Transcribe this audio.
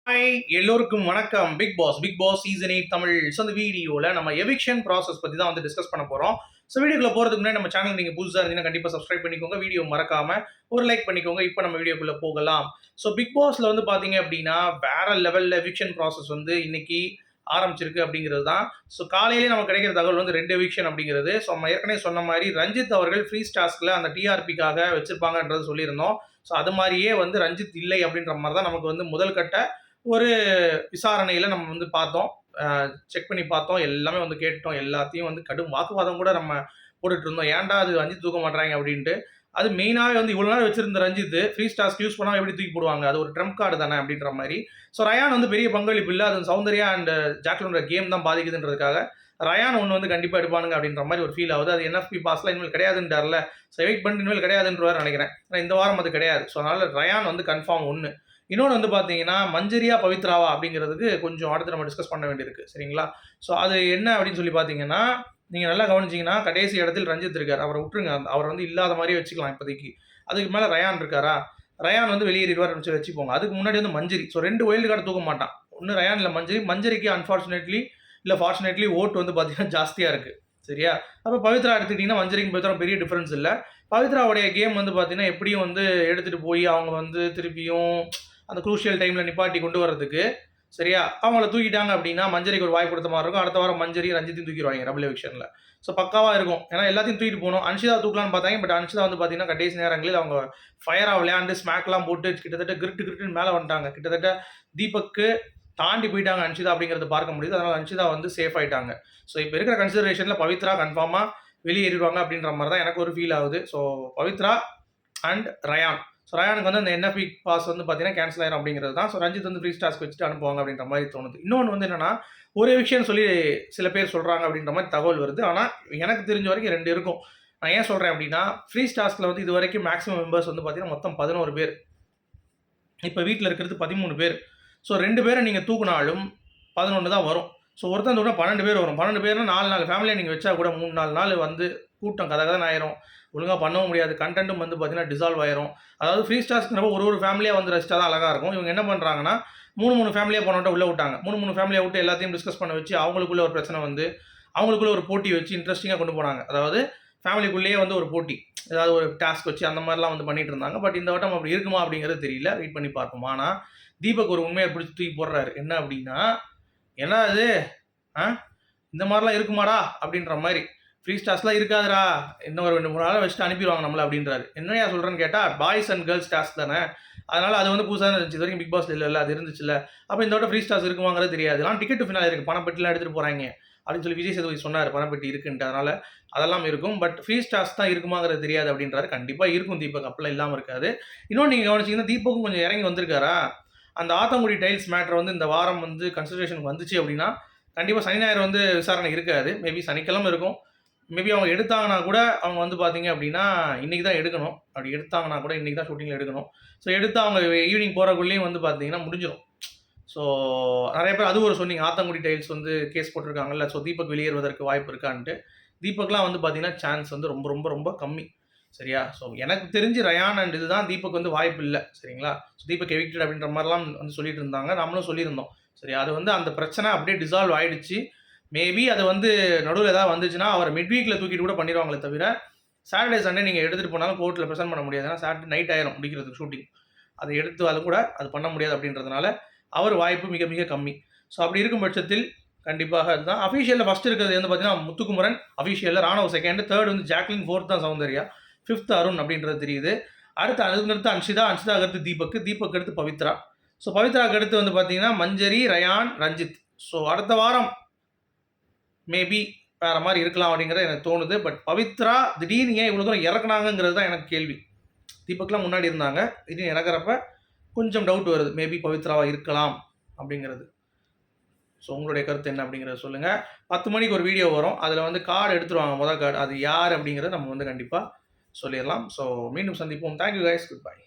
Hi எல்லோருக்கும் வணக்கம். Bigg Boss season 8 Tamil. So இந்த வீடியோவில் நம்ம எவிக்ஷன் ப்ராசஸ் பற்றி தான் வந்து டிஸ்கஸ் பண்ண போகிறோம். ஸோ வீடியோக்குள்ள போகிறதுக்கு முன்னாடி நம்ம சேனல் நீங்கள் புதுசாக இருந்தீங்கன்னா கண்டிப்பாக சப்ஸ்கிரைப் பண்ணிக்கோங்க. வீடியோ மறக்காமல் ஒரு லைக் பண்ணிக்கோங்க. இப்போ நம்ம வீடியோக்குள்ளே போகலாம். ஸோ பிக் பாஸில் வந்து பார்த்தீங்க அப்படின்னா வேற லெவலில் எவிக்ஷன் ப்ராசஸ் வந்து இன்னைக்கு ஆரம்பிச்சிருக்கு அப்படிங்கிறது தான். ஸோ காலையிலேயே நமக்கு கிடைக்கிற தகவல் வந்து 2 எவிக்ஷன் அப்படிங்கிறது. ஸோ நம்ம ஏற்கனவே சொன்ன மாதிரி ரஞ்சித் அவர்கள் ஃப்ரீ டாஸ்கில் அந்த டிஆர்பிக்காக வச்சிருப்பாங்கன்றது சொல்லியிருந்தோம். ஸோ அது மாதிரியே வந்து ரஞ்சித் இல்லை அப்படின்ற மாதிரி தான் நமக்கு வந்து முதல் கட்ட ஒரு விசாரணையில நம்ம வந்து பார்த்தோம். செக் பண்ணி பார்த்தோம். எல்லாமே வந்து கேட்டோம். எல்லாத்தையும் வந்து கடும் வாக்குவாதம் கூட நம்ம போட்டுட்டு இருந்தோம். ஏன்டா அது ரஞ்சித் தூக்க மாட்றாங்க அப்படின்ட்டு. அது மெயினாவே வந்து இவ்வளோ நாள் வச்சிருந்த ரஞ்சித் ஃப்ரீ டாஸ்க் யூஸ் பண்ணாம எப்படி தூக்கி போடுவாங்க? அது ஒரு ட்ரம்ப் கார்டு தானே அப்படின்ற மாரி. ஸோ ரயான் வந்து பெரிய பங்களிப்பு இல்ல. அது சௌந்தர்யா அண்ட் ஜாக்லினோட கேம் தான் பாதிக்குதுன்றதுக்காக ரயான் ஒண்ணு வந்து கண்டிப்பா எடுப்பானுங்க அப்படின்ற மாரி ஒரு ஃபீல் ஆகுது. அது என்எஃப்பி பாஸ்லாம் இனிமேல் கிடையாதுன்றார்ல. ஸோ வெயிட் பண்ணிட்டு இனிமேல் கிடையாதுன்றவாரு நினைக்கிறேன். ஏன்னா இந்த வாரம் அது கிடையாது. ஸோ அதனால ரயான் வந்து கன்ஃபார்ம் 1. இன்னொன்று வந்து பார்த்தீங்கன்னா, மஞ்சரியா பவித்ராவா அப்படிங்கிறதுக்கு கொஞ்சம் அடுத்து நம்ம டிஸ்கஸ் பண்ண வேண்டியிருக்கு. சரிங்களா? ஸோ அது என்ன அப்படின்னு சொல்லி பார்த்தீங்கன்னா, நீங்க நல்லா கவனிச்சீங்கன்னா, கடைசி இடத்தில் ரஞ்சித் இருக்காரு. அவர விட்டுருங்க. அவர வந்து இல்லாத மாரியே வச்சுக்கலாம் இப்போதைக்கு. அதுக்கு மேல ரயான் இருக்காரா? ரயான் வந்து வெளியேறிடுவார்னு வச்சுப்போங்க. அதுக்கு முன்னாடி வந்து மஞ்சரி. ஸோ 2 வைல்டு கார்டு தூக்க மாட்டான். ஒண்ணு ரயான் இல்ல மஞ்சரி. மஞ்சரிக்கு அன்பார்ச்சுனேட்லி இல்ல ஃபார்ச்சுனேட்லி ஓட் வந்து பார்த்தீங்கன்னா ஜாஸ்தியா இருக்கு. சரியா? அப்ப பவித்ரா எடுத்துக்கிட்டீங்கன்னா, மஞ்சரிக்கும் பவித்ராவும் பெரிய டிஃபரன்ஸ் இல்ல. பவித்ராவுடைய கேம் வந்து பார்த்தீங்கன்னா, எப்படியும் வந்து எடுத்துட்டு போய் அவங்க வந்து திருப்பியும் அந்த குரூஷியல் டைம்ல நிப்பாட்டி கொண்டு வரதுக்கு சரியா அவங்கள தூக்கிட்டாங்க அப்படின்னா மஞ்சரிக்கு ஒரு வாய்ப்பு கொடுத்த மாதிரி இருக்கும். அடுத்த வாரம் மஞ்சரி ரஞ்சித்தையும் தூக்கிடுவாங்க டபுள் எவிக்ஷன்ல. ஸோ பக்காவா இருக்கும். ஏன்னா எல்லாத்தையும் தூக்கிட்டு போகணும். அன்ஷிதா தூக்கலாம்னு பார்த்தாங்க. பட் அன்ஷிதா வந்து பார்த்தீங்கன்னா கடைசி நேரங்களில் அவங்க ஃபயரா விளையாண்டு ஸ்மாக்லாம் போட்டு கிட்டத்தட்ட கிரிட்டு மேலே வந்துட்டாங்க. கிட்டத்தட்ட தீபக்கு தாண்டி போயிட்டாங்க அன்ஷிதா அப்படிங்கிறத பார்க்க முடியுது. அதனால அன்ஷிதா வந்து சேஃப் ஆயிட்டாங்க. ஸோ இப்போ இருக்கிற கன்சிடரேஷன்ல பவித்ரா கன்ஃபார்மா வெளியேறிடுவாங்க அப்படின்ற மாதிரி தான் எனக்கு ஒரு ஃபீல் ஆகுது. So Pavithra and Rayan. So ரயானுக்கு வந்து அந்த என்எஃப்பி பாஸ் வந்து பார்த்தீங்கன்னா கேன்சல் ஆயிரும் அப்படிங்கிறது தான். ஸோ ரஞ்சித் வந்து ஃப்ரீ டாஸ்க் வச்சுட்டு அனுப்புவாங்க அப்படின்ற மாதிரி தோணுது. இன்னொன்று வந்து என்னன்னா, ஒரு விஷயம் சொல்லி சில பேர் சொல்றாங்க அப்படின்ற மாதிரி தகவல் வருது. ஆனால் எனக்கு தெரிஞ்ச வரைக்கும் 2 இருக்கும். நான் ஏன் சொல்றேன் அப்படின்னா, ஃப்ரீ டாஸ்க்ல வந்து இது வரைக்கும் மேக்ஸிமம் மெம்பர்ஸ் வந்து பார்த்தீங்கன்னா மொத்தம் 11 பேர். இப்போ வீட்டில் இருக்கிறது 13 பேர். ஸோ 2 பேரை நீங்கள் தூக்குனாலும் 11 தான் வரும். ஸோ ஒருத்தன் தூக்கினா 12 பேர் வரும். 12 பேர்னா 4 ஃபேமிலியை நீங்கள் வச்சா கூட 3, 4 நாள் வந்து கூட்டம் கதகதன்னு ஆயிரும். ஒழுங்காக பண்ணவும் முடியாது. கண்டென்ட்டும் வந்து பார்த்தீங்கன்னா டிசால்வ் ஆயிரும். அதாவது ஃப்ரீ டாஸ்க்ன்றப்போ ஒரு ஃபேமிலியாக வந்து ரசிச்சா தான் அழகாக இருக்கும். இவங்க என்ன பண்ணுறாங்கன்னா 3 ஃபேமிலியாக போனவட்ட உள்ளே விட்டாங்க. 3 ஃபேமிலியாக விட்டு எல்லாத்தையும் டிஸ்கஸ் பண்ண வச்சு அவங்களுக்குள்ள ஒரு பிரச்சனை வந்து அவங்களுக்குள்ள ஒரு போட்டி வச்சு இன்ட்ரெஸ்டிங்காக கொண்டு போனாங்க. அதாவது ஃபேமிலிக்குள்ளேயே வந்து ஒரு போட்டி. ஏதாவது ஒரு டாஸ்க் வச்சு அந்த மாதிரிலாம் வந்து பண்ணிட்டு இருந்தாங்க. பட் இந்த வட்டம் அப்படி இருக்குமா அப்படிங்கிறது தெரியல. வெயிட் பண்ணி பார்ப்போம். ஆனால் தீபக் ஒரு உண்மையை பிடிச்சி தூக்கி போடுறாரு. என்ன அப்படின்னா, என்ன அது இந்த மாதிரிலாம் இருக்குமாடா அப்படின்ற மாதிரி. ஃப்ரீ டாஸ்க்லாம் இருக்காதுடா. இன்னும் ஒரு 2, 3 நாள் வச்சுட்டு அனுப்பிடுவாங்க நம்மள அப்படின்றாரு. என்னையா சொல்கிறேன்னு கேட்டால், பாய்ஸ் அண்ட் கேர்ள்ஸ் டாஸ்க் தானே. அதனால அது வந்து புதுசாக இருந்துச்சு. இது வரைக்கும் பிக் பாஸ்ல இல்லைல்ல, அது இருந்துச்சுல்ல. அப்போ இந்த வட்டம் ஃப்ரீ டாஸ்க் இருக்குமாங்கிறது தெரியாது. ஆனால் டிக்கெட் டு ஃபினாலே இருக்குது. பணப்பெட்டிலாம் எடுத்துகிட்டு போகிறாங்க அப்படின்னு சொல்லி விஜய் சேதுபதி சொன்னார். பணப்பெட்டி இருக்குன்ட்டு. அதனால அதெல்லாம் இருக்கும். பட் ஃப்ரீ டாஸ்க் தான் இருக்குமாங்கிறது தெரியாது அப்படின்றாரு. கண்டிப்பாக இருக்கும் தீபக். அப்பெல்லாம் இல்லாமல் இருக்காது. இன்னொன்று நீங்கள் கவனிச்சிங்கன்னா தீபக்கும் கொஞ்சம் இறங்கி வந்திருக்காரா. அந்த ஆத்தங்குடி டைல்ஸ் மேட்டர் வந்து இந்த வாரம் வந்து கன்சிடரேஷனுக்கு வந்துச்சு அப்படின்னா கண்டிப்பாக சனி ஞாயிறு வந்து விசாரணை இருக்காது. மேபி சனிக்கிழமை இருக்கும். மேபி அவங்க எடுத்தாங்கன்னா கூட அவங்க வந்து பார்த்தீங்க அப்படின்னா இன்றைக்கி தான் எடுக்கணும். அப்படி எடுத்தாங்கன்னா கூட இன்றைக்கி தான் ஷூட்டிங்கில் எடுக்கணும். ஸோ எடுத்து அவங்க ஈவினிங் போகிறக்குள்ளேயும் வந்து பார்த்தீங்கன்னா முடிஞ்சிடும். ஸோ நிறைய பேர் அது ஒரு சொன்னீங்க. ஆத்தங்குடி டைல்ஸ் வந்து கேஸ் போட்டிருக்காங்கல்ல. ஸோ தீபக் வெளியேறுவதற்கு வாய்ப்பு இருக்கான்ட்டு. தீபக்லாம் வந்து பார்த்தீங்கன்னா சான்ஸ் வந்து ரொம்ப ரொம்ப ரொம்ப கம்மி. சரியா? ஸோ எனக்கு தெரிஞ்சு ரயான் அண்ட் இதுதான் தீபக் வந்து வாய்ப்பு இல்லை. சரிங்களா? ஸோ தீபக் எவிக்டட் அப்படின்ற மாதிரிலாம் வந்து சொல்லிட்டு இருந்தாங்க. நம்மளும் சொல்லியிருந்தோம். சரி, அது வந்து அந்த பிரச்சனை அப்படியே டிசால்வ் ஆயிடுச்சு. மேபி அது வந்து நடுவில் ஏதாவது வந்துச்சுன்னா அவர் மிட் வீக்கில் தூக்கிட்டு கூட பண்ணிடுவாங்களே தவிர சாட்டர்டே சண்டே நீங்கள் எடுத்துகிட்டு போனாலும் கோர்ட்டில் ப்ரெசென்ட் பண்ண முடியாது. ஏன்னா சாட்டர்டே நைட் ஆயிரும் முடிக்கிறதுக்கு ஷூட்டிங். அதை எடுத்தாலும் கூட அது பண்ண முடியாது அப்படின்றதுனால அவர் வாய்ப்பு மிக மிக கம்மி. ஸோ அப்படி இருக்கும் பட்சத்தில் கண்டிப்பாக அதுதான். அஃபீஷியலில் ஃபஸ்ட் இருக்கிறது வந்து பார்த்தீங்கன்னா முத்துக்குமரன், அஃபீஷியலில் ராணவ் செகண்ட், தேர்ட் வந்து ஜாக்லின், ஃபோர்த் தான் சௌந்தர்யா, ஃபிஃப்த் அருண் அப்படின்றது தெரியுது. அதுக்கு அன்ஷிதா அடுத்து தீபக் அடுத்து பவித்ரா. ஸோ பவித்ராவுக்கு அடுத்து வந்து பார்த்தீங்கன்னா மஞ்சரி, ரயான், ரஞ்சித். ஸோ அடுத்த வாரம் மேபி வேறு மாதிரி இருக்கலாம் அப்படிங்கிறது எனக்கு தோணுது. பட் பவித்ரா திடீர்னு ஏன் இவ்வளோ தூரம் இறக்குனாங்கிறது தான் எனக்கு கேள்வி. தீபக்லாம் முன்னாடி இருந்தாங்க. திடீர்னு இறக்குறப்ப கொஞ்சம் டவுட் வருது. மேபி பவித்ராவாக இருக்கலாம் அப்படிங்கிறது. ஸோ உங்களுடைய கருத்து என்ன அப்படிங்கிறத சொல்லுங்கள். 10 மணிக்கு ஒரு வீடியோ வரும். அதில் வந்து கார்டு எடுத்துருவாங்க. முதல் கார்டு அது யார் அப்படிங்கிறத நம்ம வந்து கண்டிப்பாக சொல்லிடலாம். ஸோ மீண்டும் சந்திப்போம். Thank you guys. Good bye.